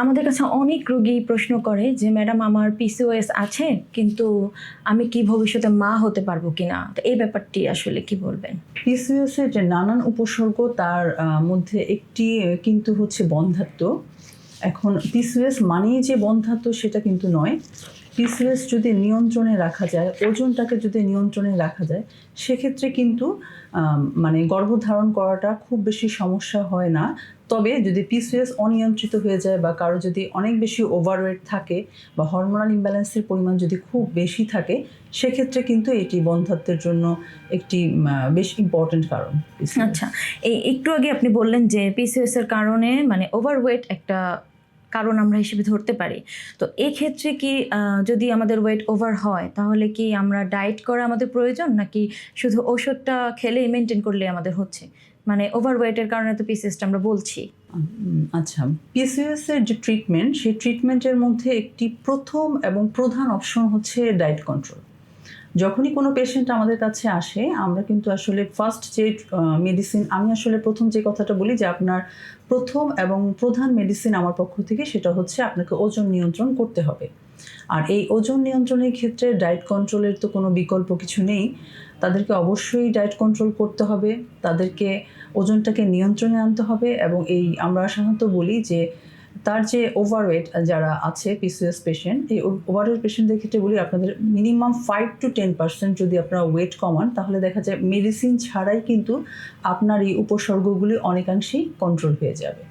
আমাদের কাছে অনেক রোগী প্রশ্ন করে যে ম্যাডাম আমার পিসিওএস আছে, কিন্তু আমি কি ভবিষ্যতে মা হতে পারবো কিনা, তো এই ব্যাপারটি আসলে কি বলবেন? পিসিওএস এর যে নানান উপসর্গ তার মধ্যে একটি কিন্তু হচ্ছে বন্ধ্যাত্ব। এখন পিসিওএস মানেই যে বন্ধ্যাত্ব সেটা কিন্তু নয়। পিসিওএস যদি নিয়ন্ত্রণে রাখা যায়, ওজনটাকে যদি নিয়ন্ত্রণে রাখা যায়, সেক্ষেত্রে কিন্তু মানে গর্ভধারণ করাটা খুব বেশি সমস্যা হয় না। তবে যদি পিসিওএস অনিয়ন্ত্রিত হয়ে যায় বা কারো যদি অনেক বেশি ওভারওয়েট থাকে বা হরমোনাল ইমব্যালেন্সের পরিমাণ যদি খুব বেশি থাকে, সেক্ষেত্রে কিন্তু এটি বন্ধ্যাত্বের জন্য একটি বেশ ইম্পর্টেন্ট কারণ। আচ্ছা, এই একটু আগে আপনি বললেন যে পিসিওএস এর কারণে মানে ওভারওয়েট একটা কারণ আমরা হিসেবে ধরতে পারি। তো এই ক্ষেত্রে কি যদি আমাদের ওয়েট ওভার হয় তাহলে কি আমরা ডায়েট করা আমাদের প্রয়োজন, নাকি শুধু ওষুধটা খেলেই মেনটেন করলে আমাদের হচ্ছে? মানে ওভারওয়েটের কারণে তো পিসিওএসটা আমরা বলছি। আচ্ছা, পিসিওএস এর যে ট্রিটমেন্ট, সেই ট্রিটমেন্টের মধ্যে একটি প্রথম এবং প্রধান অপশন হচ্ছে ডায়েট কন্ট্রোল। যখনই কোনো পেশেন্ট আমাদের কাছে আসে, আমরা কিন্তু আসলে ফার্স্ট যে মেডিসিন, আমি আসলে প্রথম যে কথাটা বলি যে আপনার প্রথম এবং প্রধান মেডিসিন আমার পক্ষ থেকে সেটা হচ্ছে আপনাকে ওজন নিয়ন্ত্রণ করতে হবে। আর এই ওজন নিয়ন্ত্রণের ক্ষেত্রে ডায়েট কন্ট্রোলের তো কোনো বিকল্প কিছু নেই। তাদেরকে অবশ্যই ডায়েট কন্ট্রোল করতে হবে, তাদেরকে ওজনটাকে নিয়ন্ত্রণে আনতে হবে। এবং এই আমরা সাধারণত বলি যে তার যে ওভারওয়েট যারা আছে পিসিওএস পেশেন্ট, এই ওভারওয়েট পেশেন্টদের ক্ষেত্রে বলি আপনাদের মিনিমাম 5 to 10% যদি আপনারা ওয়েট কমান, তাহলে দেখা যায় মেডিসিন ছাড়াই কিন্তু আপনার এই উপসর্গগুলি অনেকাংশেই কন্ট্রোল হয়ে যাবে।